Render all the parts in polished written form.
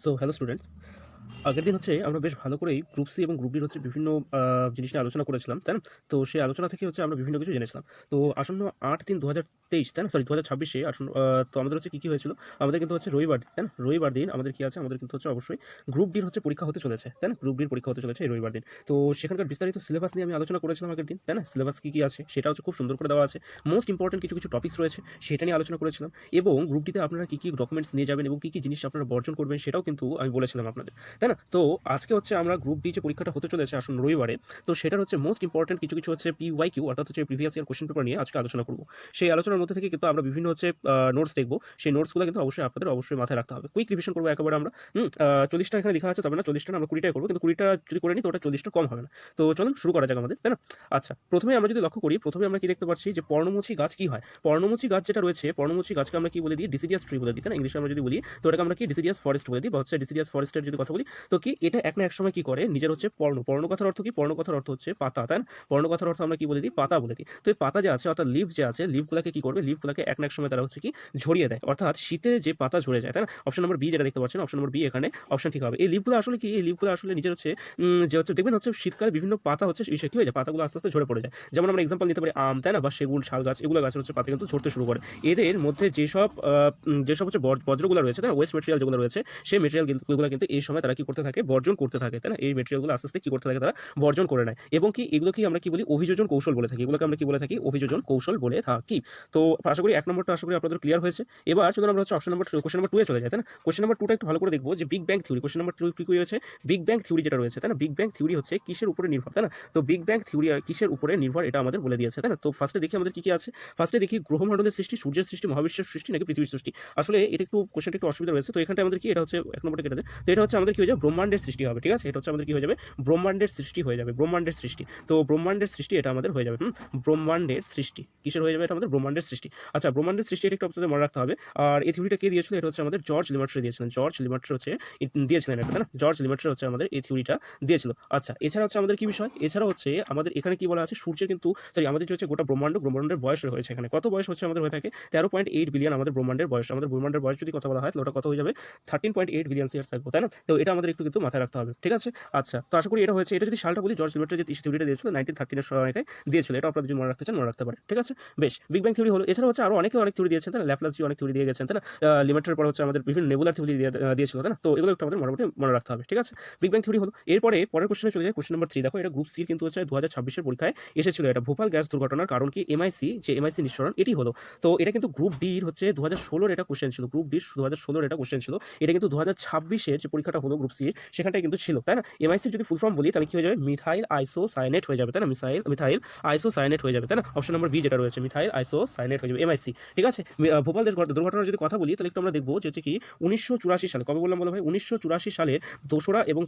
So hello students, আগের দিন হচ্ছে আমরা বেশ ভালো করেই গ্রুপ সি এবং গ্রুপ ডির হচ্ছে বিভিন্ন জিনিস নিয়ে আলোচনা করেছিলাম, তাই না? তো সেই আলোচনা থেকে হচ্ছে আমরা বিভিন্ন কিছু জেনেছিলাম। তো আসন্ন 8-3-2023, তাই না, সরি 2026-এ আসন্ন তো আমাদের হচ্ছে কী কী হয়েছিল। আমাদের কিন্তু হচ্ছে রবিবার দিন, তাই না, রবিবার দিন আমাদের কী আছে, আমাদের কিন্তু হচ্ছে অবশ্যই গ্রুপ ডির হচ্ছে পরীক্ষা হতে চলেছে, তাই না, গ্রুপ ডির পরীক্ষা হতে চলেছে এই রবিবার দিন। তো সেখানকার বিস্তারিত সিলেবাস নিয়ে আমি আলোচনা করেছিলাম আগের দিন, তাই না, সিলেবাস কী কী আছে সেটা হচ্ছে খুব সুন্দর করে দেওয়া আছে। মোস্ট ইম্পর্টেন্ট কিছু কিছু টপিক্স রয়েছে সেটা নিয়ে আলোচনা করেছিলাম, এবং গ্রুপ ডিতে আপনারা কী কী ডকুমেন্টস নিয়ে যাবেন এবং কী কী জিনিস আপনারা বর্জন করবেন সেটাও কিন্তু আমি বলেছিলাম আপনাদের, তাই না? তো আজকে হচ্ছে আমরা গ্রুপ ডি যে পরীক্ষাটা হতে চলেছে আসন্ন রবিবারে, তো সেটার হচ্ছে মোস্ট ইম্পর্টেন্ট কিছু কিছু হচ্ছে PYQ, অর্থাৎ হচ্ছে প্রিভিয়াস ইয়ার কোশ্চেন পেপার নিয়ে আজকে আলোচনা করব। সেই আলোচনার মধ্যে থেকে কিন্তু আমরা বিভিন্ন হচ্ছে নোটস দেখবো। সেই নোটসগুলো কিন্তু অবশ্যই আপনাদের অবশ্যই মাথায় রাখতে হবে। কুইক রিভিশন করবো একেবারে আমরা। 40টা এখানে লেখা আছে, তবে না 40টা না, আমরা 20টাই করবো, কিন্তু 20টা যদি করে নিই তো ওটা 40টা কম হবে না। তো চলুন শুরু করা যাক আমাদের, তাই না? আচ্ছা, প্রথমে আমরা যদি লক্ষ্য করি, প্রথমে আমরা কি দেখতে পাচ্ছি যে পর্ণমোচী গাছ কি হয়। পর্ণমোচী গাছ যেটা রয়েছে, পর্ণমোচী গাছকে আমরা কি বলে দিই, ডিসিডিয়াস ট্রি বলে দিই, তাই না? ইংলিশে আমরা যদি বলি তো ওটাকে আমরা কি ডিসিডিয়াস ফরেস্ট বলে দিই, বা হচ্ছে ডিসিডিয়াস ফরেস্টের যদি কথা বলি, তো কি এটা এক না এক সময় কি করে নিজের হচ্ছে পর্ণ কথার অর্থ কি, পর্ণ কথার অর্থ হচ্ছে পাতা, তাই না? পর্ণ কথার অর্থ আমরা কি বলে দিই, পাতা বলে দিই। তো এই পাতা যে আছে অর্থাৎ লিভ যে আছে, লিভগুলোকে কি করবে, লিভগুলোকে এক না এক সময় তারা হচ্ছে কি ঝরিয়ে দেয়, অর্থাৎ শীতে যে পাতা ঝরে যায়, তাই না? অপশন নম্বর বি যেটা দেখতে পাচ্ছেন, অপশন নম্বর বি এখানে অপশন ঠিক হবে। এই লিভগুলো আসলে কি, এই লিভগুলো আসলে নিজের হচ্ছে যে হচ্ছে দেখবেন হচ্ছে শীতকালে বিভিন্ন পাতা হচ্ছে কি হয়ে যায়, পাতাগুলো আস্তে আস্তে ঝরে পড়ে যায়। যেমন আমরা এক্সাম্পল নিতে পারি আম, তাই না, বা সেগুন, শাল গাছ, এগুলো গাছের হচ্ছে পাতা কিন্তু ঝরতে শুরু করে। এদের মধ্যে যেসব হচ্ছে বজ্রগুলো রয়েছে, তাই না, ওয়েস্ট মেটেরিয়াল যেগুলো রয়েছে, সেই মেটেরিয়ালগুলো কিন্তু এই সময় তারা কি করতে থাকে, বর্জন করতে থাকে, তাই না? এই মেটেরিয়ালগুলো আস্তে আস্তে কি করতে থাকে, তারা বর্জন করে নেয়। এবং কি এগুলো কি আমরা কি বলি, অভিযোজন কৌশল বলে থাকি। এগুলোকে আমরা কি বলে থাকি, অভিযোজন কৌশল বলে থাকি। তো আশা করি 1 নম্বরটা আশা করি আপনাদের ক্লিয়ার হয়েছে। এবার চলুন আমরা হচ্ছে কোশ্চেন নাম্বার 2 এ চলে যাই, তাই না? কোশ্চেন নাম্বার 2টা একটু ভালো করে দেখবো যে big bang theory. Question number 2 কি রয়েছে, বিগ ব্যাং থিওরি যেটা রয়েছে, তাই না? বিগ ব্যাং থিওরি হচ্ছে কিসের উপরে নির্ভর, তাই না? তো বিগ ব্যাং থিওরি কিসের উপরে নির্ভর এটা আমাদের বলে দিয়েছে, তাই না? তো ফার্স্টে দেখি আমাদের কি কি আছে। ফার্স্টে দেখি গ্রহমণ্ডলের সৃষ্টি, সূর্যের সৃষ্টি, মহাবিশ্বের সৃষ্টি নাকি পৃথিবীর সৃষ্টি। আসলে এটা একটু কোশ্চেনটা একটু অসুবিধা রয়েছে। তো এখানটা আমাদের কি, এটা হচ্ছে 1 নম্বরটা কেটে দেয়। তো এটা হচ্ছে আমাদের কি হয়ে যাবে, ব্রহ্মাণ্ডের সৃষ্টি হবে, ঠিক আছে? এটা হচ্ছে আমাদের কি হয়ে যাবে, ব্রহ্মাণ্ডের সৃষ্টি হয়ে যাবে, ব্রহ্মাণ্ডের সৃষ্টি। তো ব্রহ্মাণ্ডের সৃষ্টি এটা আমাদের হয়ে যাবে, ব্রহ্মাণ্ডের সৃষ্টি কিসের হয়ে যাবে, এটা আমাদের ব্রহ্মাণ্ডের সৃষ্টি। আচ্ছা, ব্রহ্মাণ্ডের সৃষ্টি এটা একটু আপনাদের মনে রাখতে হবে। আর এই থিওরিটা কে দিয়েছিল, এটা হচ্ছে আমাদের জর্জ লিমার্ট্রে দিয়েছিলেন। জর্জ লিমার্ট্রে হচ্ছে দিয়েছিলেন এটা, তাই না? জর্জ লিমার্ট্রে হচ্ছে আমাদের এই থিওরিটা দিয়েছিল। আচ্ছা, এছাড়া হচ্ছে আমাদের কি বিষয়, এছাড়া হচ্ছে আমাদের এখানে কি বলা আছে, সূর্যের কিন্তু সরি আমাদের যে হচ্ছে গোটা ব্রহ্মাণ্ডের বয়স হয়েছে এখানে, কত বয়স হচ্ছে আমাদের হয়ে থাকে, 13.8 বিলিয়ন আমাদের ব্রহ্মাণ্ডের বয়স। আমাদের ব্রহ্মাণ্ডের বয়স যদি কথা বলা হয় তাহলে ওটা কত হয়ে যাবে, 13.8 বিলিয়ন ইয়ার্স থাকবে, তাই না? তো এটা আমাদের একটু কিন্তু মাথায় রাখতে হবে, ঠিক আছে? আচ্ছা, তো আশা করি এটা হয়েছে। এটা যদি সালটা বলি, জর্জ লিমার্ট্রে যে থিওরিটা দিয়েছিল 1913 এর সময়টায় দিয়েছিল, এটা আপনারা যদি মনে রাখতে চান মনে রাখতে পারেন, ঠিক আছে? বেশ, বিগ ব্যাং থিওরি হলো। এছাড়া হচ্ছে আরো অনেকে অনেক থিওরি দিয়েছেন, তাই না? ল্যাপ্লাস জি অনেক থিওরি দিয়ে গেছেন, তাই না? লিমার্টের পর হচ্ছে আমাদের বিভিন্ন নেবুলার থিওরি দিয়েছিল, তাই না? তো এগুলো একটু আমাদের মোটামুটি মনে রাখতে হবে, ঠিক আছে? বিগ ব্যাং থিওরি হলো। এরপরে পরের কোশ্চেনে চলে যায়, কোশ্চেন নাম্বার 3 দেখো, এটা গ্রুপ সি কিন্তু হচ্ছে 2026 এর পরীক্ষায় এসেছিল। এটা ভোপাল গ্যাস দুর্ঘটনার কারণ কি, এমআইসি যে এমআইসি নিঃসরণ এটি হলো। তো এটা কিন্তু গ্রুপ ডির হচ্ছে 2016 এটা কোশ্চেন ছিল, গ্রুপ ডি 2016 এটা কোশ্চেন ছিল। এটা কিন্তু 2026 এর যে পরীক্ষাটা হলো গ্রুপ সি, সেখানটায় কিন্তু ছিল, তাই না? এমআইসি যদি ফুল ফর্ম বলি তাহলে কি হয়ে যাবে, মিথাইল আইসোসায়ানেট হয়ে যাবে, তাই না? মিথাইল আইসোসায়ানেট হয়ে যাবে, তাই না? অপশন নম্বর বি যেটা রয়েছে, মিথাইল আইসোসায়ানেট হয়ে যাবে, এমআইসি, ঠিক আছে? ভোপাল দুর্ঘটনার যদি কথা বলি তাহলে একটু আমরা দেখবো যে হচ্ছে কি 1984 সালে, কবে বললাম বলো ভাই, 1984 সালের 2রা এবং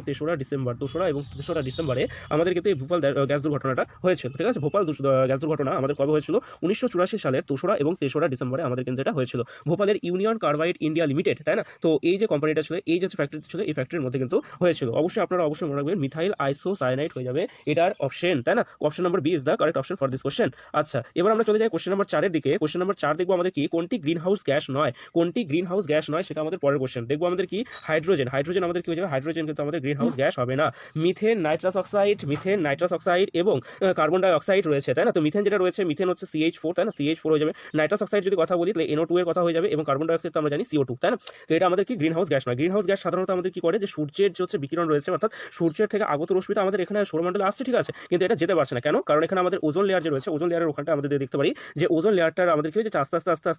3রা ডিসেম্বরে আমাদের কিন্তু এই ভোপাল গ্যাস দুর্ঘটনাটা হয়েছিল, ঠিক আছে? ভোপাল গ্যাস দুর্ঘটনা আমাদের কবে হয়েছিল, 1984 সালের 2রা এবং 3রা ডিসেম্বরে আমাদের কিন্তু এটা হয়েছিল। ভোপালের ইউনিয়ন কার্বাইড ইন্ডিয়া লিমিটেড, তাই না? তো এই যে কোম্পানিটা ছিল, এই যে ফ্যাক্টরি ছিল, এই ফ্যাক্টরির মধ্যে কিন্তু হয়েছিল। অবশ্যই আপনারা অবশ্যই মনে রাখবেন, মিথাইল আইসোসায়ানাইড হয়ে যাবে এটার অপশন, তাই না? Option number B is the correct option for this question. আচ্ছা, এবার আমরা চলে যাই কোশ্চেন নাম্বার 4 এর দিকে। কোশ্চেন নাম্বার 4 দেখবো আমাদের কি, কোনটি গ্রিন হাউস গ্যাস নয়, কোনটি গ্রিন হাউস গ্যাস নয়, সেটা আমাদের পরের কোশ্চেন। দেখবো আমাদের কি, হাইড্রোজেন। হাইড্রোজেন আমাদের কি হয়ে যাবে, হাইড্রোজেন কিন্তু আমাদের গ্রিন হাউস গ্যাস হবে না। মিথেন নাইট্রাস অক্সাইড এবং কার্বন ডাই অক্সাইড রয়েছে, তাই না? তো মিথেন যেটা রয়েছে, মিথেন হচ্ছে CH4, তাই না? CH4 হয়ে যাবে। নাইট্রাস অক্সাইড যদি কথা বলি তাহলে NO2 এর কথা হয়ে যাবে, এবং কার্বন ডাই অক্সাইড তো আমরা জানি CO2, তাই না? তো এটা আমাদের কি গ্রিন হাউস গ্যাস নয়। গ্রিন হাউস গ্যাস সাধারণত আমাদের কি করে, যে সূর্যের যে হচ্ছে বিকিরণ রয়েছে, অর্থাৎ সূর্যের থেকে আগত রশ্মিটা আমাদের এখানে সৌরমণ্ডলে আসছে, ঠিক আছে, কিন্তু এটা যেতে পারছে না। কেন? কারণ এখানে আমাদের ওজোন লেয়ার যে রয়েছে, ওজোন লেয়ারের ওখানটা আমাদের দেখতে পারি যে ওজোন লেয়ারটা আমাদের কি হয়ে যাচ্ছে, আস্তে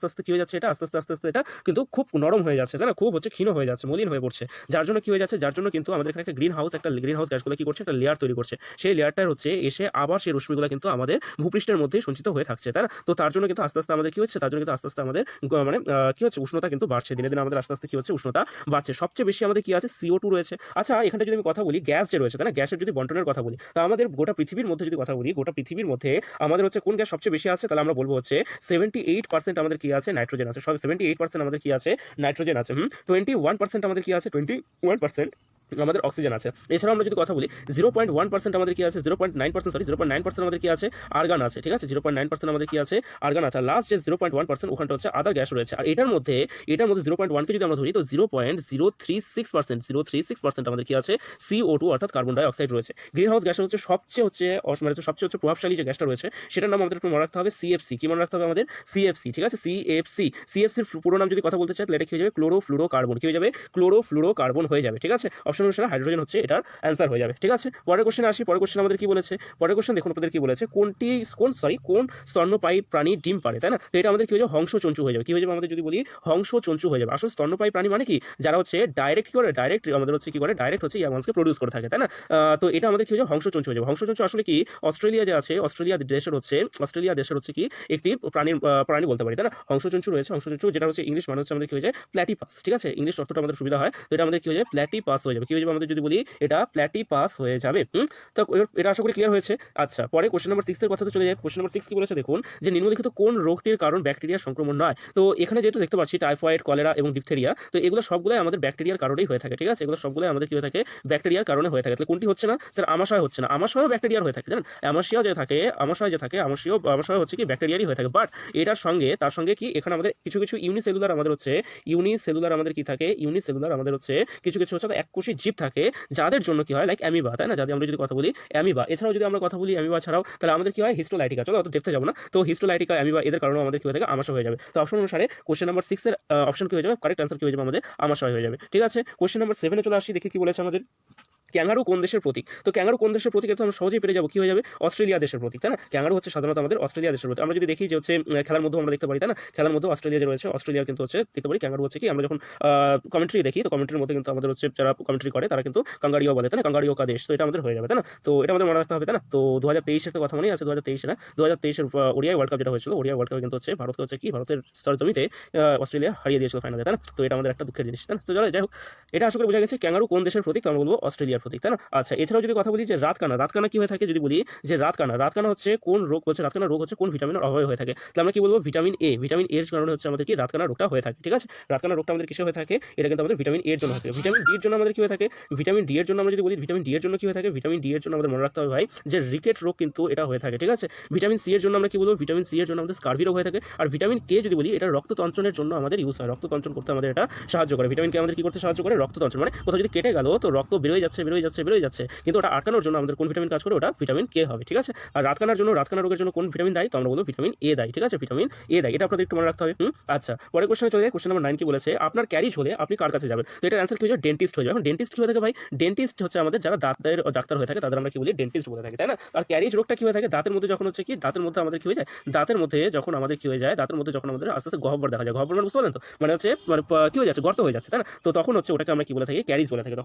আস্তে কি হয়ে যাচ্ছে, এটা আস্তে আস্তে এটা কিন্তু খুব নরম হয়ে যাচ্ছে, তাই না? খুব হচ্ছে ক্ষীণ হয়ে যাচ্ছে, মলিন হয়ে পড়ছে। যার জন্য কি হয়ে যাচ্ছে, যার জন্য কিন্তু আমাদের এখানে একটা গ্রিন হাউস গ্যাসগুলো কি করছে, একটা লেয়ার তৈরি করছে। সেই লেয়ারটা হচ্ছে এসে আবার সেই রশ্মিগুলো কিন্তু আমাদের ভূপৃষ্ঠের মধ্যে সঞ্চিত হয়ে থাকছে, তাই না? তো তার জন্য কিন্তু আস্তে আস্তে আমাদের কি হচ্ছে, তার জন্য কিন্তু আস্তে আস্তে আমাদের মানে কি হচ্ছে, উষ্ণতা কিন্তু বাড়ছে, দিনে দিনে আমাদের আস্তে আস্তে কি হচ্ছে, উষ্ণতা বাড়ছে। সবচেয়ে বেশি আমাদের কি আছে, CO2 রয়েছে। আচ্ছা, এখানে যদি আমি কথা বলি গ্যাস যে রয়েছে, তাই না, গ্যাসের যদি বন্টনের কথা বলি, তা আমাদের গোটা পৃথিবীর মধ্যে যদি কথা বলি, গোটা পৃথিবীর মধ্যে আমাদের হচ্ছে কোন গ্যাস সবচেয়ে বেশি আছে, তাহলে আমরা বলবো হচ্ছে 78% আমাদের কি আছে, নাইট্রোজেন আছে। সব 78% আমাদের কি আছে, নাইট্রোজেন আছে। 21% আমাদের কি আছে, 21% আমাদের অক্সিজেন আছে। এছাড়াও আমরা যদি কথা বলি 0.1% আমাদের কি আছে, 0.9% সরি 0.9% আমাদের কি আছে, আর্গান আছে, ঠিক আছে? 0.9% আমাদের কি আছে, আর্গান আছে। আর লাস্ট যে 0.1% ওখানটা হচ্ছে আদার গ্যাস রয়েছে। আর এটার মধ্যে 0.1 কে যদি আমরা ধরি তো 0.036% আমাদের কি আছে, CO2 অর্থাৎ কার্বন ডাই অক্সাইড রয়েছে। গ্রিন হাউস গ্যাসের হচ্ছে সবচেয়ে প্রভাবশালী যে গ্যাসটা রয়েছে সেটার নাম আমাদের একটু মনে রাখতে হবে CFC। কি মনে রাখতে হবে আমাদের? CFC, ঠিক আছে? CFCর পুরো নাম যদি কথা বলতে চাই তাহলে এটা কি হয়ে যাবে, ক্লোরোফ্লুরোকার্বন। কি হয়ে যাবে? ক্লোরোফ্লুরোকার্বন হয়ে যাবে, ঠিক আছে? অপশন অনুসারে হাইড্রোজেন হচ্ছে এটার অ্যান্সার হয়ে যাবে, ঠিক আছে? পরের কোশ্চেনে আসি। পরের কোশ্চেন আমাদের কি বলেছে? পরের কোশ্চেন দেখুন আপনাদের কি বলেছে, কোন স্তন্যপায়ী প্রাণী ডিম পাড়ে, তাই না? তো এটা আমাদের কি হয়ে যাবে, হংসচঞ্চু হয়ে যাবে। কি হয়ে যাবে আমাদের যদি বলি, হংসচঞ্চু হয়ে যাবে। আসলে স্তন্যপায়ী প্রাণী মানে কি, যারা হচ্ছে ডাইরেক্ট আমাদের হচ্ছে ডাইরেক্ট হচ্ছে ইয়ামান্সকে প্রডিউস করে থাকে, তাই না? তো এটা আমাদের কি হয়ে যাবে, হংসচঞ্চু হয়ে যাবে। হংসচঞ্চু আসলে কি, অস্ট্রেলিয়া যে আছে, অস্ট্রেলিয়া দেশের হচ্ছে কি একটি প্রাণী বলতে পারি, তাই না? হংসচঞ্চু রয়েছে। হংসচঞ্চু যেটা হচ্ছে ইংলিশ মানে হচ্ছে আমাদের কি হয়ে যায়, প্ল্যাটিপাস, ঠিক আছে? ইংলিশ অর্থটা আমাদের সুবিধা হয়, তো এটা আমাদের কি হয়ে যায়, প্ল্যাটিপাস হয়ে যাবে। কি হয়ে যাবে আমাদের যদি বলি, এটা প্ল্যাটিপাস হয়ে যাবে। তো এটা আশা করি ক্লিয়ার হয়েছে। আচ্ছা, পরে কোশ্চেন নাম্বার 6 এর কথাতে চলে যায়। কোশ্চেন নাম্বার 6 কি বলেছে দেখুন, যে নিম্নলিখিত কোন রোগটির কারণ ব্যাকটেরিয়ার সংক্রমণ নয়? তো এখানে যেহেতু দেখতে পাচ্ছি টাইফয়েড, কলেরা এবং ডিপথেরিয়া, তো এগুলো সবগুলোই আমাদের ব্যাকটেরিয়ার কারণেই হয়ে থাকে, ঠিক আছে? এগুলো সবগুলোই আমাদের কি হয়ে থাকে, ব্যাকটেরিয়ার কারণে হয়ে থাকে। তাহলে কোনটি হচ্ছে না স্যার? আমাশয় হচ্ছে না। আমাশয়ও ব্যাকটেরিয়ার হয়ে থাকে, জানেন? আমাশয় হচ্ছে কি ব্যাকটেরিয়ারই হয়ে থাকে। বাট তার সঙ্গে কি এখানে আমাদের কিছু ইউনিসেলুলার আমাদের হচ্ছে কিছু হচ্ছে এককোষী জীব থাকে, যাদের জন্য কি হয়, লাইক অ্যামিবা, তাই না? আমরা যদি কথা বলি অ্যামিবা, এছাড়াও যদি আমরা কথা বলি অ্যামিবা ছাড়াও, তাহলে আমাদের কি হয়, হিস্টোলাইটিকা। চলো অত ডেপথে যাবো না। তো হিস্টোলাইটিকা, অ্যামিবা, এদের কারণে আমাদের কি হয়ে থাকে, আমাশয় হয়ে যাবে। তো অপশন অনুসারে কোশ্চেন নাম্বার 6 এর অপশন কি হয়ে যাবে, কারেক্ট আনসার কি হয়ে যাবে আমাদের, আমাশয় হয়ে যাবে, ঠিক আছে? কোশ্চেন নাম্বার 7 এ চলে আসি, দেখি কি বলেছে আমাদের। ক্যাঙ্গারু কোন দেশের প্রতীক? তো ক্যাঙ্গারু কোন দেশের প্রতীক, এটা আমরা সহজেই পেরে যাবো। কি হয়ে যাবে, অস্ট্রেলিয়া দেশের প্রতীক, তাই না? ক্যাঙ্গারু হচ্ছে সাধারণত আমাদের অস্ট্রেলিয়া দেশের প্রতীক। আমরা যদি দেখি যে হচ্ছে খেলার মধ্যে আমরা দেখতে পারি, তাই না? খেলার মধ্যে অস্ট্রেলিয়া যে রয়েছে, অস্ট্রেলিয়া কিন্তু হচ্ছে দেখতে পারি ক্যাঙ্গারু হচ্ছে কি, আমরা যখন কমেন্ট্রি দেখি, তো কমেন্ট্রির মধ্যে কিন্তু আমাদের হচ্ছে যারা কমেন্ট্রি করে তারা কিন্তু কাঙ্গারিও বলে, তাই না? কাঙ্গারিও কা দেশ, তো এটা আমাদের হয়ে যাবে, তাই না? তো এটা আমাদের মনে রাখতে হবে, তাই না? তো 2023 এর কথা মনেই আছে, 2023 না, 2023 এর ওডিআই ওয়ার্ল্ড কাপ যেটা হয়েছিল, ওডিআই ওয়ার্ল্ড কাপে কিন্তু হচ্ছে ভারতকে হচ্ছে কি, ভারতের জমিতে অস্ট্রেলিয়া হারিয়ে দিয়েছিল ফাইনালে, তাই না? তো এটা আমাদের একটা দুঃখের জিনিস, তাই না? তো যাই হোক, এটা আশা করি বোঝা গেছে ক্যাঙ্গারু কোন দেশের প্রতীক, তো আমরা বলবো অস্ট্রেলিয়ার প্রতীক, তাই না? আচ্ছা, এছাড়াও যদি কথা বলি যে রাতকানা কি হয়ে থাকে, যদি বলি যে রাতকানা হচ্ছে কোন রোগ হচ্ছে, রাতকানা রোগ হচ্ছে কোন ভিটামিনের অভাবে হয়ে থাকে, তাহলে আমরা কি বলবো, ভিটামিন এর কারণে হচ্ছে আমাদের কি রাতকানা রোগটা হয়ে থাকে, ঠিক আছে? রাতকানা রোগটা আমাদের কিসে হয়ে থাকে, এটা কিন্তু আমাদের ভিটামিন এর জন্য হয়ে থাকে। ভিটামিন ডি এর জন্য আমাদের কি হয়ে থাকে, ভিটামিন ডি এর জন্য আমরা যদি বলি, ভিটামিন ডি এর জন্য কি হয়ে থাকে, ভিটামিন ডি এর জন্য আমাদের মনে রাখতে হবে ভাই, যে রিকেট রোগ কিন্তু এটা হয়ে থাকে, ঠিক আছে? ভিটামিন সি এর জন্য আমরা কি বলবো, ভিটামিন সি এর জন্য আমাদের স্কারভি রোগ হয়ে থাকে। আর ভিটামিন কে যদি বলি, এটা রক্ততঞ্চনের জন্য আমাদের ইউজ হয়, রক্ততঞ্চন করতে আমাদের এটা সাহায্য করে। ভিটামিন কে আমাদের কি করতে সাহায্য করে, রক্ততঞ্চন, মানে কোথাও যদি কেটে গেল তো রক্ত বেরোয় যাচ্ছে, কিন্তু ওটা আটকানোর জন্য আমাদের কোন ভিটামিন কাজ করে, ওটা ভিটামিন কে হবে, ঠিক আছে? আর রাতকানা রোগের জন্য কোন ভিটামিন দায়ী, তো আমরা বলবো ভিটামিন এ দায়ী, ঠিক আছে? ভিটামিন এ দায়ী, এটা আপনাদের একটু মনে রাখতে হবে। আচ্ছা, পরের কোশ্চেনে চলে যায়। কোশ্চেন নাম্বার 9 কি বলেছে, আপনার ক্যারিজ হলে আপনি কার কাছে যাবেন? তো এটার অ্যান্সার কি হয়ে যাবে, ডেন্টিস্ট হয়ে যাবে। এখন ডেন্টিস্ট কি হয়ে থাকে ভাই, ডেন্টিস্ট হচ্ছে আমাদের যারা ডাক্তার হয়ে থাকে, তাদের আমরা কি বলি, ডেন্টিস্ট বলে থাকি, তাই না? আর ক্যারিজ রোগটা কি হয়ে থাকে, দাঁতের মধ্যে যখন হচ্ছে কি, দাঁতের মধ্যে আমাদের কি হয়ে যায়, দাঁতের মধ্যে যখন আমাদের আস্তে আস্তে গহ্বর দেখা যায়, গহ্বর মানে বুঝতে পারলেন তো, মানে হচ্ছে কি হয়ে যাচ্ছে, গর্ত হয়ে যাচ্ছে, তাই না? তো তখন হচ্ছে ওটাকে আমরা কি বলে থাকি, ক্যারিজ বলে থাকি।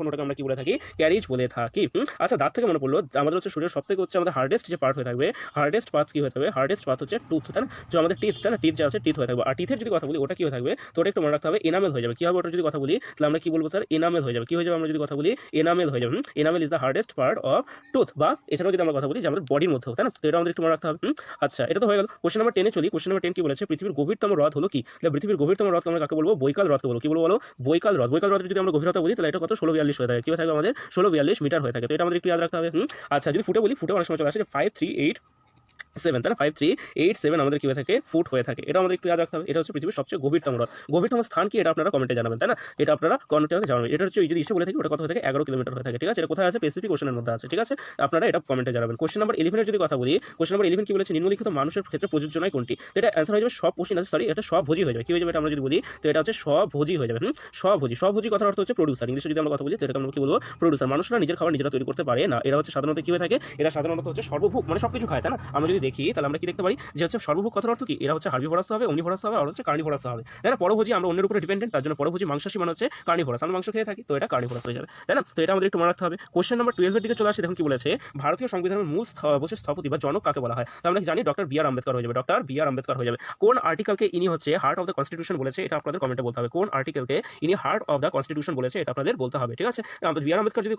ক্যারিজ বলে থাকি। আচ্ছা, দাঁত থেকে মনে পড়লো, আমাদের হচ্ছে শরীরের সবথেকে হচ্ছে আমাদের হার্ডেস্ট যে পার্ট হয়ে থাকবে, হার্ডেস্ট পার্ট কি হয়ে থাকবে, হার্ডেস্ট পার্ট হচ্ছে টুথ, তাই না? যে আমাদের টিথ, তাই না? টিথ যে আছে, টিথ হয়ে থাকবে। আর টিথের যদি কথা বলি, ওটা কি হয়ে থাকবে, তো ওটা একটু মনে রাখতে হবে, এনামেল হয়ে যাবে। কি হবে ওটা যদি কথা বলি, তাহলে আমরা কি বলবো স্যার, এনামেল হয়ে যাবে। কি হয়ে যাবে আমরা যদি কথা বলি, এনামেল হয়ে যাবে। Enamel is the hardest part of tooth. বা এছাড়াও যদি আমরা কথা বলি যে আমাদের বডির মধ্যেও, তাই না? তো এটা আমাদের একটু মনে রাখতে হবে। আচ্ছা, এটা তো হয়ে গেল। কোশ্চেন নাম্বার 10 চলি। কোশ্চেন নাম্বার 10 কি বলেছে, পৃথিবীর গভীরতম হ্রদ হলো কি? তাহলে পৃথিবীর গভীরতম হ্রদ আমরা কাকে বলবো, বৈকাল হ্রদকে বলবো। কি বলবো, বৈকাল হ্রদের যদি আমরা গভীরতা বলি, তাহলে এটা কত, 1642 হয়ে থাকে। কি হয়ে থাকবে আমাদের, 1642 মিটার হয়ে থাকে। তো এটা আমাদের একটু ইয়াদ রাখতে হবে। আচ্ছা, যদি ফুটে বলি, ফুটে অনেক সময় চলে আসে 5387, তাই না? 5387 আমাদের কি হয়ে থাকে, ফুট হয়ে থাকে। এটা আমাদের একটু ইয়াদ রাখতে হবে। এটা হচ্ছে পৃথিবীর সবচেয়ে গভীরতম স্থান কি, এটা আপনারা কমেন্টে জানাবেন, তাই না? এটা আপনারা কমেন্টে জানাবেন। এটা হচ্ছে যদি ইসে বলে থাকি, ওটা কত হয়ে থাকে, 11 কিলোমিটার হয়ে থাকে, ঠিক আছে? এটা কোথায় আছে, প্যাসিফিক ওশনের মধ্যে আছে, ঠিক আছে? আপনারা এটা কমেন্টে জানাবেন। কোশ্চেন নাম্বার 11 এর যদি কথা বলি, কোশ্চেন নাম্বার 11 কি বলেছে, নিম্নলিখিত মানুষের ক্ষেত্রে প্রযোজ্য নয় কোনটি? তো এটা অ্যান্সার হয়ে যাবে স্বপোষী, না সরি, এটা স্বভোজী হয়ে যাবে। কি হয়ে যাবে এটা আমরা যদি বলি, তো এটা হচ্ছে স্বভোজী হয়ে যাবে। স্বভোজী কথার অর্থ হচ্ছে প্রোডিউসার। ইংলিশে যদি আমরা কথা বলি, তো এটা আমরা কি বলবো, প্রোডিউসার। মানুষরা নিজের খাবার নিজেরা তৈরি করতে পারে না। এরা হচ্ছে সাধারণত কি হয়ে থাকে, এরা সাধারণত হচ্ছে সর্বভুক, মানে সবকিছু খায়, তাই না? আমরা যদি দেখি তাহলে আমরা কি দেখতে পারি, যে হচ্ছে সর্বভুক কথার অর্থ কি, এরা হচ্ছে হার্বিভোরাস হবে, ওমনিভোরাস হবে, আর হচ্ছে কার্নিভোরাস হবে, তাই না? পরভোজী, আমরা অন্যের উপরে ডিপেন্ডেন্ট, তার জন্য পরভোজী মাংসাশী মানে হচ্ছে কার্নিভোরাস, আমরা মাংস খেয়ে থাকি, তো এটা কার্নিভোরাস হয়ে যাবে, তাই না? তো এটা আমাদের একটু মনে রাখতে হবে। কোশ্চেন নাম্বার 12 এর দিকে চলে আসে। দেখুন কি বলেছে, ভারতীয় সংবিধানের মূল স্থপতি বা জনক কাকে বলা হয়? তো আমরা জানি ডক্টর বি আর আম্বেদকর হয়ে যাবে, ডক্টর বি আর আম্বেদকর হয়ে যাবে। কোন আর্টিকেলকে ইনি হচ্ছে হার্ট অফ দ্য কনস্টিটিউশন বলেছে, এটা আপনাদের কমেন্টে বলতে হবে। কোন আর্টিকেলকে ইনি হার্ট অফ দ্য কনস্টিটিউশন বলেছে, এটা আপনাদের বলতে হবে, ঠিক আছে? বি আর আম্বেদকর যদি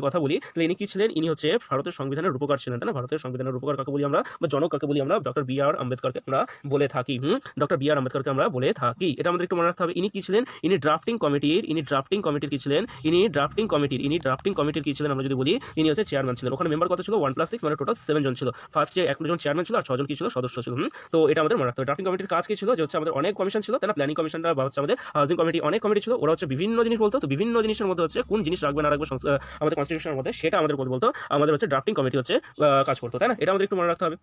কথা বলি, তাহলে ইনি কি ছিলেন, ইনি হচ্ছে ভারতের সংবিধানের রূপকার ছিলেন, তাই না? ভারতের সংবিধানের রূপকার কাকে বলি আমরা, বা জনক কাকে বলি আমরা, ডক্টর বি আর আম্বেদকরকে আমরা বলে থাকি। ডক্টর বি আর আম্বেদকরকে আমরা বলে থাকি। এটা আমাদের একটু মনে রাখতে হবে। ইনি কি ছিলেন? ইনি ড্রাফটিং কমিটির কি ছিলেন? ইনি ড্রাফটিং কমিটির কি ছিলেন আমরা যদি বলি, ইনি হচ্ছে চেয়ারম্যান ছিলেন। ওখানে মেম্বার কত ছিল? 1+6 মানে টোটাল 7 জন ছিল। ফার্স্টে একজন চেয়ারম্যান ছিল আর 6 জন কি ছিল? সদস্য ছিল। তো এটা আমাদের মনে রাখতে হবে। ড্রাফটিং কমিটির কাজ কি ছিল? যে হচ্ছে আমাদের অনেক কমিশন ছিল, তাই না? প্ল্যানিং কমিশনটা বা হচ্ছে আমাদের হাউজিং কমিটি, অনেক কমিটি ছিল। ওরা হচ্ছে বিভিন্ন জিনিস বলতো। তো বিভিন্ন জিনিসের মধ্যে হচ্ছে কোন জিনিস রাখবে না রাখবে আমাদের কনস্টিটিউশনের মধ্যে, সেটা আমাদের বলতো। আমাদের হচ্ছে ড্রাফটিং কমিটি হচ্ছে কাজ করতো, তাই না? এটা আমাদের একটু মনে রাখতে হবে।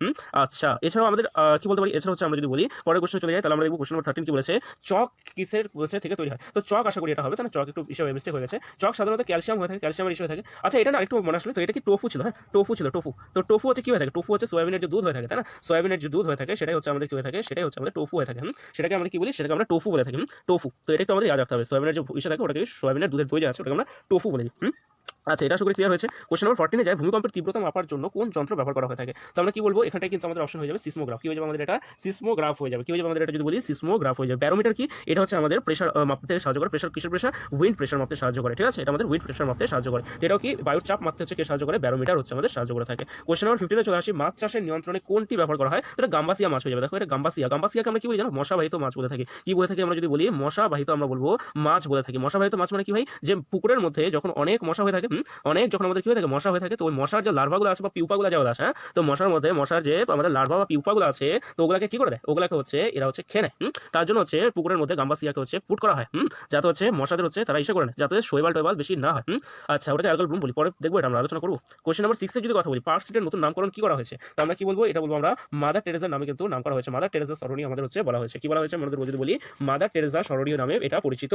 আচ্ছা, এছাড়াও আমাদের কি বলতে পারি? এছাড়া হচ্ছে আমরা যদি বলি পরের কোশ্চেনে চলে যাই, তাহলে আমরা দেখবো কোশ্চেন নম্বর 13 কি বলেছে? চক কিসের বলছে থেকে তৈরি হয়? তো চক আশা করি এটা হবে, তাই না? চক একটু হিসাবে মিস্টেক হয়ে গেছে। চক সাধারণত ক্যালসিয়াম হয়ে থাকে, ক্যালসিয়ামের ইস্যু হয়ে থাকে। আচ্ছা, এটা না একটু মনে আসলে, তো এটা কি টোফু ছিল? হ্যাঁ, টোফু ছিল, টোফু। তো টোফু হচ্ছে কি হয়ে থাকে? টোফু হচ্ছে সোয়াবিনের যে দুধ হয়ে থাকে, তাই না? সোয়াবিনের যে দুধ হয়ে থাকে সেটাই হচ্ছে আমাদের কি হয়ে থাকে? সেটাই হচ্ছে আমাদের টোফু হয়ে থাকে। সেটাকে আমরা কি বলি? সেটাকে আমরা টোফু বলে থাকি। টোফু। তো এটা একটু আমাদের ইয়াদ রাখতে হবে। সোয়াবিনের যে ইস্যু থাকে ওটাকে, সোয়াবিনের দুধের দই যে আছে ওটাকে আমরা টোফু বলে দিই। আচ্ছা, এটা আশা করি ক্লিয়ার হয়েছে। কোশ্চেন নম্বর 14 যায়, ভূমিকম্পের তীব্রতা মাপার জন্য কোন যন্ত্র ব্যবহার করা হয়ে থাকে? তো আমরা কি বলবো? এখানটায় কিন্তু আমাদের অপশন হয়ে যাবে সিসমোগ্রাফ। কি হয়ে যাবে আমাদের? এটা সিসমোগ্রাফ হয়ে যাবে। কি হয়ে যাবে আমাদের? এটা যদি বলি সিসমোগ্রাফ হয়ে যাবে। ব্যারোমিটার কি? এটা হচ্ছে আমাদের প্রেশার মাপতে সাহায্য করে। প্রেশার কিসের প্রেশার? উইন্ড প্রেশার মাপতে সাহায্য করে। ঠিক আছে, এটা আমাদের উইন্ড প্রেশার মাপতে সাহায্য করে। তো এটাও কি বায়ুর চাপ মাপতে হচ্ছে কে সাহায্য করে? ব্যারোমিটার হচ্ছে আমাদের সাহায্য করে থাকে। কোশ্চেন নম্বর 15 চলে আসি, মাছ চাষের নিয়ন্ত্রণে কোনটি ব্যবহার করা হয়? তো এটা গাম্বাসিয়া মাছ হয়ে যাবে। দেখো, এটা গাম্বাসিয়া। গাম্বাসিয়াকে আমরা কি বলি জানো? মশাবাহিত মাছ বলে থাকি। কি বলে থাকি আমরা যদি বলি? মশাবাহিত আমরা বলবো মাছ বলে থাকি। মশাবাহিত মাছ মানে কি ভাই? যে পুকুরের মধ্যে যখন অনেক মশা হয়ে থাকে, অনেক যখন আমাদের কি হয়ে থাকে? মশা হয়ে থাকে, তো ওই মশার যে লার্ভাগুলো আছে বা পিউপাগুলো যাওয়া আসে, তো মশার মধ্যে মশার যে আমাদের লার্ভা বা পিউপাগুলো আছে, তো ওগুলাকে কি করে দেয়? ওগুলাকে হচ্ছে এরা হচ্ছে খেয়ে নেয়। তার জন্য হচ্ছে পুকুরের মধ্যে গাম্বাসিয়াকে হচ্ছে পুট করা হয়, যাতে হচ্ছে মশাদের হচ্ছে তারা ইসে করে নেয়, যাতে শৈবাল টৈবাল বেশি না হয়। আচ্ছা, ওটাকে অ্যালকোহল ব্লুম বলি। পরে দেখবো, এটা আমরা আলোচনা করবো। কোশ্চেন নাম্বার 6 যদি কথা বলি, পার্ক স্ট্রিটের নতুন নামকরণ কি করা হয়েছে? তো আমরা কি বলবো? এটা বলবো আমরা মাদার টেরেজার নামে কিন্তু নাম করা হয়েছে। মাদার টেরেজা সরণি আমাদের হচ্ছে বলা হয়েছে। কি বলা হয়েছে আমাদের যদি বলি? মাদার টেরেজা সরণীয় নামে এটা পরিচিত।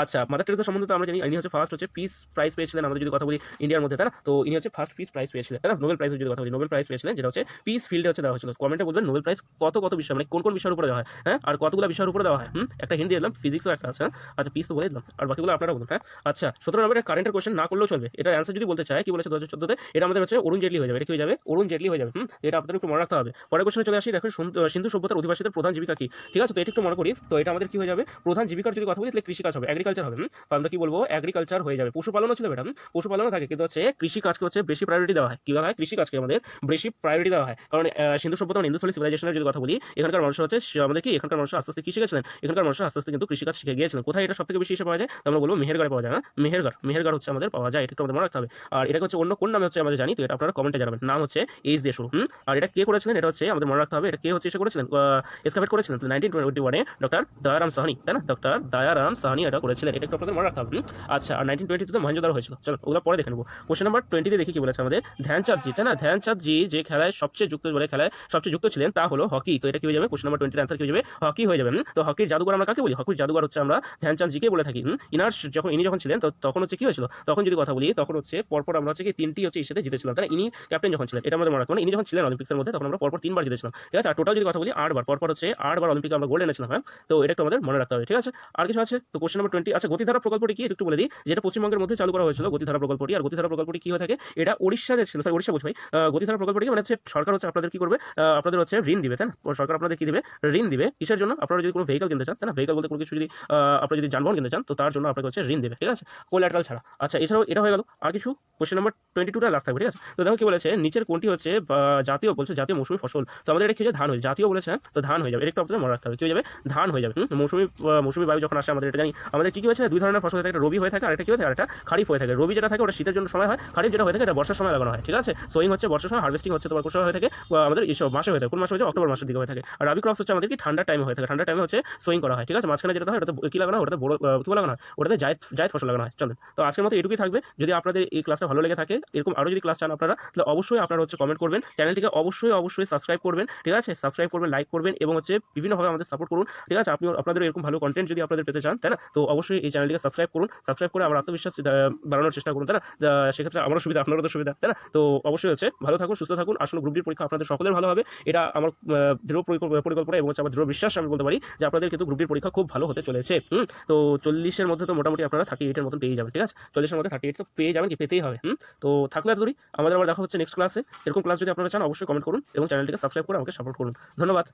আচ্ছা, মাদার টেরেজা সম্বন্ধে আমরা জানি ইনি হচ্ছে ফার্স্ট হচ্ছে পিস প্রাইজ পেয়েছিলেন আমাদের যদি কথা বলি ইন্ডিয়ার মধ্যে, তাই না? তো ইনি হচ্ছে ফার্স্ট পিস প্রাইজ পেয়েছিলেন, তাই না? নোবেল প্রাইজের যদি কথা বলি, নোবেল প্রাইজ পেয়েছিলেন, যেটা হচ্ছে পিস ফিল্ডে হচ্ছে দেওয়া হয়েছিল। কমেন্টে বলবেন নোবেল প্রাইজ কত কত বিষয়, মানে কোন কোন বিষয়ের উপরে দেওয়া হয়, হ্যাঁ, আর কতগুলো বিষয়ের উপরে দেওয়া হয়। একটা হিন্দি দিলাম, ফিজিক্সও একটা আছে। আচ্ছা, পিস তো বলে দিলাম, আর বাকিগুলো আপনারা বলুন। হ্যাঁ, আচ্ছা, 17 নম্বরের কারেন্টের কোশ্চেন না করলেও চলবে। এটার অ্যান্সার যদি বলতে চাই, কি বলেছে 2014-তে? এটা আমাদের হচ্ছে অরুণ জেটলি হয়ে যাবে। এটা কি হয়ে যাবে? অরুণ জেটলি হয়ে যাবে। এটা আপনাদের একটু মনে রাখতে হবে। পরের কোশ্চেনে চলে আসি। দেখো, সিন্ধু সভ্যতার অধিবাসীদের প্রধান জীবিকা কি? ঠিক আছে, তো এটা একটু মনে করি। তো এটা আমাদের কি হয়ে যাবে? প্রধান জীবিকার যদি কথা বলি তাহলে কৃষিকাজ হবে, এগ্রিকালচার হবে। আমরা কি বলবো? এগ্রিকালচার হয়ে যাবে। পশুপালনও ছিল, ম্যাডাম, পশুপালনও থাকে, কিন্তু হচ্ছে কৃষিকাজকে হচ্ছে বেশি প্রায়োরিটি দেওয়া হয়। কি দেওয়া হয়? কৃষিকাজকে আমাদের বেশি প্রায়োরিটি দেওয়া হয়। কারণ সিন্ধু সভ্যতা মানে ইন্দুস্থলী সিভিলাইজেশনের যদি কথা বলি, এখানকার মানুষ হচ্ছে আমাদের কি, এখানকার মানুষ আস্তে আস্তে কি শিখেছিলেন? এখানকার মানুষ আস্তে আস্তে কিন্তু কৃষিকাজ শিখে গিয়েছিলেন। কোথায় এটা সবথেকে বেশি হিসেবে পাওয়া যায়? তো আমরা বলবো মেহেরগড়ে পাওয়া যায়। না, মেহেরগড় হচ্ছে আমাদের পাওয়া যায়। এটা একটু আমাদের মনে রাখতে হবে। আর এটাকে হচ্ছে অন্য কোন নামে হচ্ছে আমাদের জানি, তো এটা আপনারা কমেন্টে জানাবেন। নাম হচ্ছে এইচ দিয়ে শুরু। আর এটা কে করেছিলেন? এটা হচ্ছে আমাদের মনে রাখতে হবে। এটা কে হচ্ছে এসে করেছিলেন? এসকাভেট করেছিলেন 1921-এ ডক্টর দয়ারাম সাহানি, তাই না? ডক্টর দয়ারাম সাহানি এটা করেছিলেন। এটা একটু আপনাদের মনে রাখতে হবে। আচ্ছা, আর 1922-তে মহেঞ্জোদারো হয়েছিল। চলো ওগুলো পরে দেখে নেবো। কোশ্চেন নাম্বার 20-তে দেখি কি বলেছে আমাদের। ধ্যানচাঁদজি, তাই না? ধ্যানচাঁদজি যে খেলায় সবচেয়ে যুক্ত ছিলেন তা হলো হকি। তো এটা কি হয়ে যাবে? কোশ্চেন নাম্বার 20-এর অ্যান্সার কি হয়ে যাবে? হকি হয়ে যাবে। তো হকির জাদুঘর আমরা কাকে বলি? হকির জাদুঘর হচ্ছে আমরা ধ্যানচাঁদজিকে বলে থাকি। ইনি যখন ছিলেন, তো তখন হচ্ছে কি হয়েছিল? তখন যদি কথা বলি, তখন হচ্ছে পরপর আমরা হচ্ছে কি 3টি হচ্ছে ইস্যুতে জিতেছিলাম, তাই না? ইনি ক্যাপ্টেন যখন ছিলেন, এটা আমাদের মনে রাখবো। ইনি যখন ছিলেন অলিম্পিক্সের মধ্যে, তখন আমরা পরপর 3বার জিতেছিলাম। ঠিক আছে, আর টোটাল যদি কথা বলি 8বার, পরপর হচ্ছে 8বার অলিম্পিকে আমরা গোল্ড এনেছিলাম। হ্যাঁ, তো এটা একটু আমাদের মনে রাখতে হবে। ঠিক আছে, আর কিছু আছে? তো কোশ্চেন নাম্বার 20। আচ্ছা, গতিধারা প্রকল্পটি কি একটু বলে দিই। যেটা পশ্চিমবঙ্গের মধ্যে চালু করা হয়েছিল গতিধারা প্রকল্পটি। আর গতিধারা প্রকল্পটি কি হয়ে থাকে? এটা ওড়িশা যে ছিল, উড়িষ্যা বুঝ ভাই। গতিধারা প্রকল্পটি মানে হচ্ছে সরকার হচ্ছে আপনাদের কি করবে? আপনাদের হচ্ছে ঋণ দিবে, তাই না? সরকার আপনাদের কি দিবে? ঋণ দিবে। কিসের জন্য? আপনারা যদি কোনো ভেহিকল কিনতে চান, তাই না? ভেহিকল বলতে কোনো কিছু যদি আপনি যদি যানবাহন কিনতে চান, তো তার জন্য আপনাকে হচ্ছে ঋণ দেবে। ঠিক আছে, কোলাটারাল ছাড়া। আচ্ছা, এছাড়াও এটা হয়ে গেল। আর কিছু? কোশ্চেন নাম্বার 22টা লাস্ট থাকবে। ঠিক আছে, তো দেখো কি বলেছে, নিচের কোনটি হচ্ছে জাতীয়, বলছে জাতীয় মৌসুমী ফসল। তো আমাদের এটা কি হয়ে যায়? ধান হয়ে জাতীয় বলেছে, তো ধান হয়ে যাবে। এটা একটু আপনাদের মনে রাখতে হবে। কি হয়ে যাবে? ধান হয়ে যাবে। মৌসুমী বায়ু যখন আসে, আমাদের এটা জানি, আমাদের কি হয়েছে? দুই ধরনের ফসল হয়ে থাকে, রবি হয়ে থাকে, আর এটা কি হয়ে থাকে? আর এটা খারিফ হয়ে থাকে। রবি যেটা থাকে ওটা শীতের জন্য সময় হয়, খারিফ যেটা হয়ে থাকে এটা বর্ষার সময় লাগানো হয়। ঠিক আছে, সোয়িং হচ্ছে বর্ষার সময়, হার্ভেস্টিং হচ্ছে তোমার কোন সময় হয়ে থাকে? আমাদের এইসব মাসে হয়ে থাকে। কোন মাসে হয়েছে? অক্টোবর মাসের দিকে হয়ে থাকে। আর রাবি ক্রপস হচ্ছে আমাদের কি ঠান্ডার টাইমে হয়ে থাকে। ঠান্ডার টাইমে হচ্ছে সোয়িং করা হয়। ঠিক আছে, মাঝখানে যেটা হয় ওটাতে কি লাগানো হয়? ওটাতে বড় কি লাগানো হয়? ওটাতে জায়দ ফসল লাগানো হয়। চলেন, তো আজকের মতো এটুকুই থাকবে। যদি আপনাদের এই ক্লাসটা ভালো লেগে থাকে, এরকম আরও যদি ক্লাস চান আপনারা, তাহলে অবশ্যই আপনারা হচ্ছে কমেন্ট করবেন। চ্যানেলটিকে অবশ্যই সাবস্ক্রাইব করবেন। ঠিক আছে, সাবস্ক্রাইব করবেন, লাইক করবেন, এবং হচ্ছে বিভিন্নভাবে আমাদের সাপোর্ট করুন। ঠিক আছে, আপনাদের এরকম ভালো কন্টেন্ট যদি আপনাদের পেতে চান, তাই না? তো অবশ্যই এই চ্যানেলটিকে সাবস্ক্রাইব করুন। সাবস্ক্রাইব করে আমার আত্মবিশ্বাস বাড়ানোর চেষ্টা করুন, তাই না? সেক্ষেত্রে আমারও সুবিধা, আপনারও তো সুবিধা, তাই না? তো অবশ্যই হচ্ছে ভালো থাকুন, সুস্থ থাকুন। আসলে গ্রুপ ডির পরীক্ষা আপনাদের সকলের ভালো হবে, এটা আমার দৃঢ় পরিকল্পনা, এবং হচ্ছে আমার দৃঢ় বিশ্বাস। আমি বলতে পারি যে আপনাদের কিন্তু গ্রুপ ডির পরীক্ষা খুব ভালো হতে চলেছে। তো 40-এর মধ্যে তো মোটামুটি আপনারা 38-এর মতন পেয়ে যাবেন। ঠিক আছে, 40-এর মধ্যে 38 তো পেয়ে যাবেন, কি পেতেই হবে। তো থাকলে এতদূরই। আমাদের আবার দেখা হচ্ছে নেক্সট ক্লাসে। এরকম ক্লাস যদি আপনারা চান অবশ্যই কমেন্ট করুন, এবং চ্যানেলটিকে সাবস্ক্রাইব করে আমাকে সাপোর্ট করুন। ধন্যবাদ।